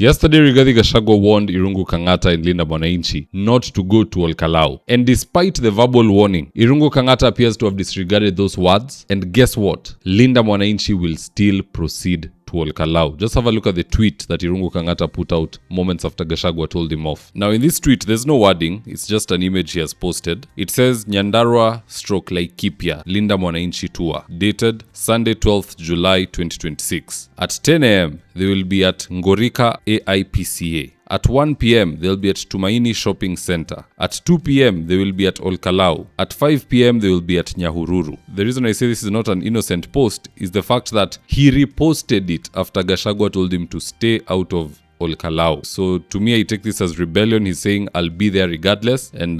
Yesterday, Rigathi Gachagua warned Irungu, Kangata and Linda Mwananchi not to go to Olkalau. And despite the verbal warning, Irungu Kangata appears to have disregarded those words. And guess what? Linda Mwananchi will still proceed to Olkalau. Just have a look at the tweet that Irungu Kangata put out moments after Gachagua told him off. Now in this tweet, there's no wording. It's just an image he has posted. It says Nyandarua / Laikipia Linda Mwananchi tour, dated Sunday 12th July 2026. At 10 a.m. they will be at Ngorika AIPCA. At 1 p.m. they'll be at Tumaini Shopping Center. At 2 p.m. they will be at Olkalau. At 5 p.m. they will be at Nyahururu. The reason I say this is not an innocent post is the fact that he reposted it after Gachagua told him to stay out of Olkalau. So to me, I take this as rebellion. He's saying, I'll be there regardless. And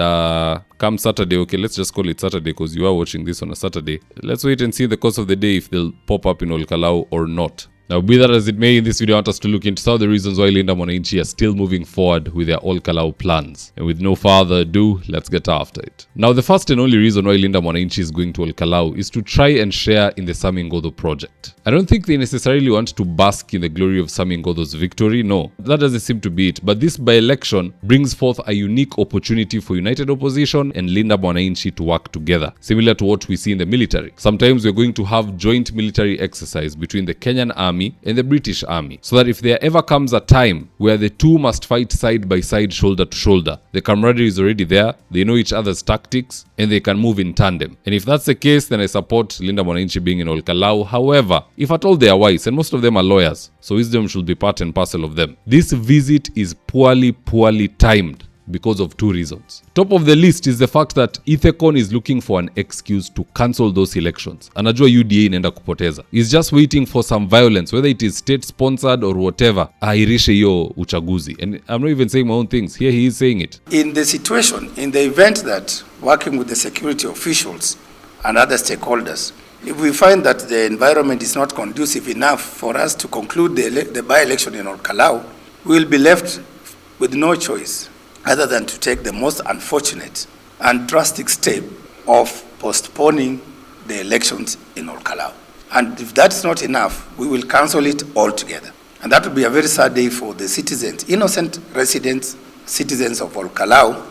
come Saturday, okay, let's just call it Saturday because you are watching this on a Saturday. Let's wait and see in the course of the day if they'll pop up in Olkalau or not. Now, be that as it may, in this video I want us to look into some of the reasons why Linda Mwananchi are still moving forward with their Olkalau plans. And with no further ado, let's get after it. Now, the first and only reason why Linda Mwananchi is going to Olkalau is to try and share in the Sami Ngodho project. I don't think they necessarily want to bask in the glory of Sami Ngodho's victory, no. That doesn't seem to be it. But this by-election brings forth a unique opportunity for united opposition and Linda Mwananchi to work together, similar to what we see in the military. Sometimes we're going to have joint military exercise between the Kenyan Army and the British Army, so that if there ever comes a time where the two must fight side by side, shoulder to shoulder, the camaraderie is already there, they know each other's tactics, and they can move in tandem. And if that's the case, then I support Linda Mwananchi being in Olkalau. However, if at all they are wise, and most of them are lawyers, so wisdom should be part and parcel of them, this visit is poorly timed because of two reasons. Top of the list is the fact that Ithekon is looking for an excuse to cancel those elections. Anajua UDA inaenda kupoteza. He's just waiting for some violence, whether it is state-sponsored or whatever, airishe hiyo uchaguzi. And I'm not even saying my own things. Here he is saying it. In the situation, in the event that working with the security officials and other stakeholders, if we find that the environment is not conducive enough for us to conclude the by-election in Olkalau, we will be left with no choice other than to take the most unfortunate and drastic step of postponing the elections in Olkalau. And if that's not enough, we will cancel it altogether. And that will be a very sad day for the citizens, innocent residents, citizens of Olkalau,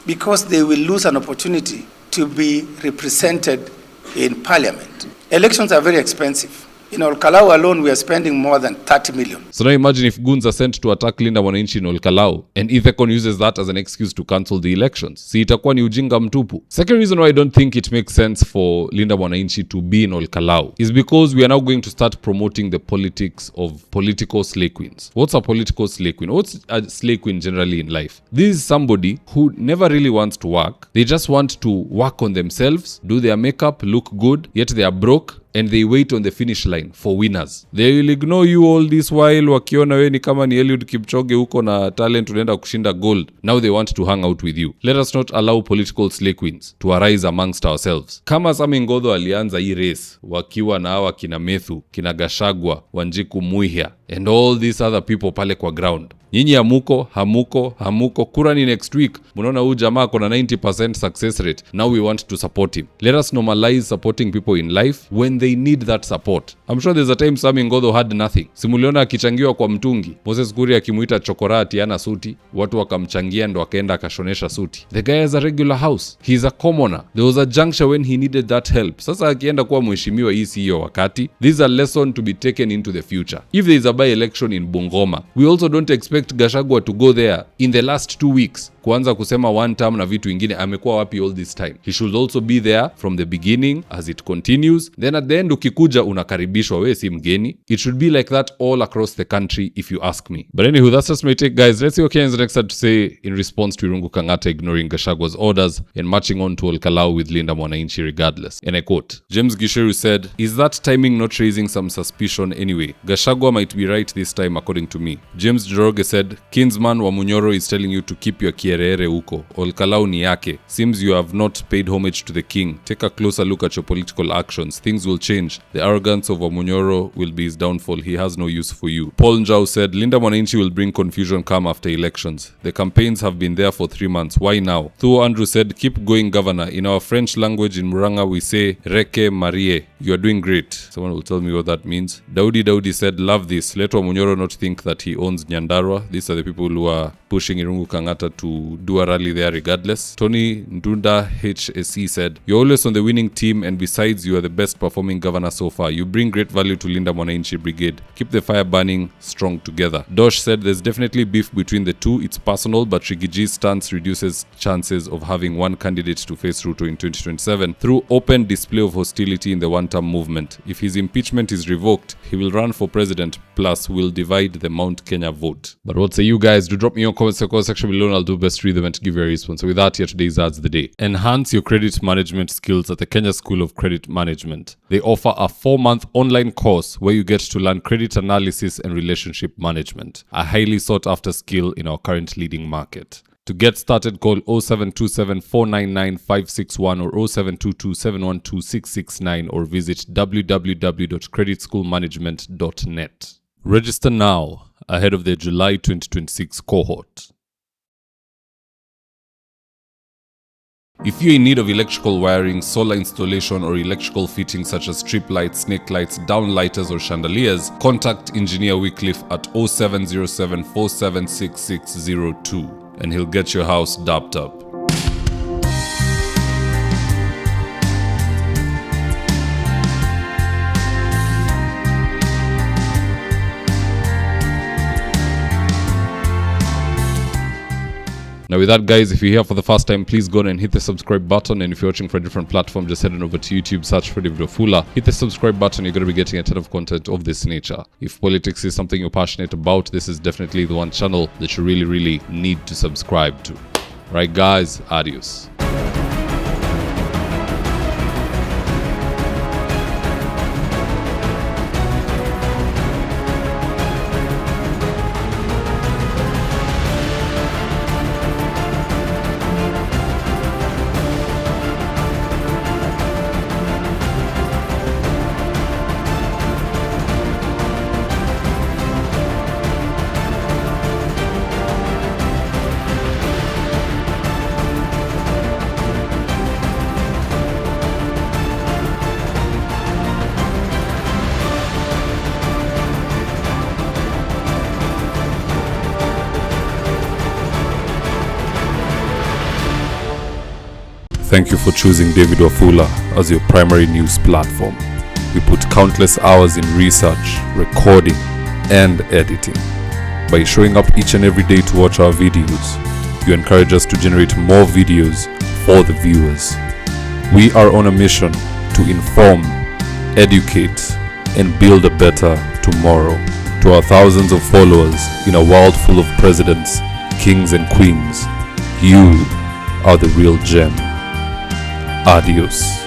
because they will lose an opportunity to be represented in parliament. Elections are very expensive. In Olkalau alone, we are spending more than 30 million. So now imagine if goons are sent to attack Linda Mwananchi in Olkalau, and Ithekon uses that as an excuse to cancel the elections. Si itakuwa ni ujinga mtupu. Second reason why I don't think it makes sense for Linda Mwananchi to be in Olkalau is because we are now going to start promoting the politics of political slay queens. What's a political slay queen? What's a slay queen generally in life? This is somebody who never really wants to work. They just want to work on themselves, do their makeup, look good, yet they are broke, and they wait on the finish line for winners. They will ignore you all this while wakiona we ni kama ni Eliud Kipchoge huko na talent unaenda kushinda gold. Now they want to hang out with you. Let us not allow political slay queens to arise amongst ourselves. Kama Sami Ngodho alianza hii race wakiwa na hawa kina Methu, kina Gachagua, Wanjiku Muihia and all these other people pale kwa ground. Nyinyi hamuko, kura ni next week. Munaona huyu jamaa kona 90% success rate. Now we want to support him. Let us normalize supporting people in life when they need that support. I'm sure there's a time Sami Ngodho had nothing. Simuliona akichangiwa kwa mtungi. Moses Kuria akimuita chokorati ana suti. Watu wakamchangia ndo akaenda akashonesha suti. The guy has a regular house. He's a commoner. There was a juncture when he needed that help. Sasa akienda kuwa mheshimiwa hii hiyo wakati. This is a lesson to be taken into the future. If there is a by-election in Bungoma, we also don't expect Gachagua to go there in the last 2 weeks kuanza kusema one term na vitu ingine. Amekuwa wapi all this time? He should also be there from the beginning as it continues. Then at the end ukikuja unakaribishwa, we si mgeni. It should be like that all across the country if you ask me. But anywho, that's just my take, guys. Let's see what Kenyans next had to say in response to Irungu Kangata ignoring Gachagua's orders and marching on to Olkalau with Linda Mwananchi regardless. And I quote, James Gisheru said, "Is that timing not raising some suspicion anyway? Gachagua might be right this time according to me." James Joroge said, "Kinsman wa Munyoro is telling you to keep your kierere huko. Olkalau ni yake. Seems you have not paid homage to the king. Take a closer look at your political actions. Things will change. The arrogance of Wamunyoro will be his downfall. He has no use for you. Paul Njau said, Linda Mwananchi will bring confusion come after elections. The campaigns have been there for 3 months. Why now? Thuo Andrew said, keep going, governor. In our French language in Muranga, we say, Reke Marie. You are doing great. Someone will tell me what that means. Daudi said, love this. Let Wamunyoro not think that he owns Nyandarua. These are the people who are pushing Irungu Kangata to do a rally there regardless. Tony Ndunda HSE said, you're always on the winning team, and besides, you are the best performing governor so far. You bring great value to Linda Mwananchi Brigade. Keep the fire burning strong together. Dosh said, there's definitely beef between the two. It's personal, but Rigiji's stance reduces chances of having one candidate to face Ruto in 2027 through open display of hostility in the one-term movement. If his impeachment is revoked, he will run for president, plus will divide the Mount Kenya vote. But what say you guys? Do drop me your comments in the comment section below, and I'll do best to read them and to give you a response. So with that, here today's ads of the day. Enhance your credit management skills at the Kenya School of Credit Management. They offer a 4-month online course where you get to learn credit analysis and relationship management, a highly sought after skill in our current leading market. To get started, call 0727 499 561 or 0722 712 669 or visit www.creditschoolmanagement.net. Register now ahead of the July 2026 cohort. If you're in need of electrical wiring, solar installation, or electrical fittings such as strip lights, snake lights, downlighters, or chandeliers, contact Engineer Wycliffe at 0707 476602 and he'll get your house dapped up. Now with that, guys, if you're here for the first time, please go on and hit the subscribe button. And if you're watching for a different platform, just head on over to YouTube, search for Davidwafula. Hit the subscribe button. You're going to be getting a ton of content of this nature. If politics is something you're passionate about, this is definitely the one channel that you really need to subscribe to. Right, guys, adios. Thank you for choosing Davidwafula as your primary news platform. We put countless hours in research, recording, and editing. By showing up each and every day to watch our videos, you encourage us to generate more videos for the viewers. We are on a mission to inform, educate, and build a better tomorrow. To our thousands of followers in a world full of presidents, kings, and queens, you are the real gem. Adios.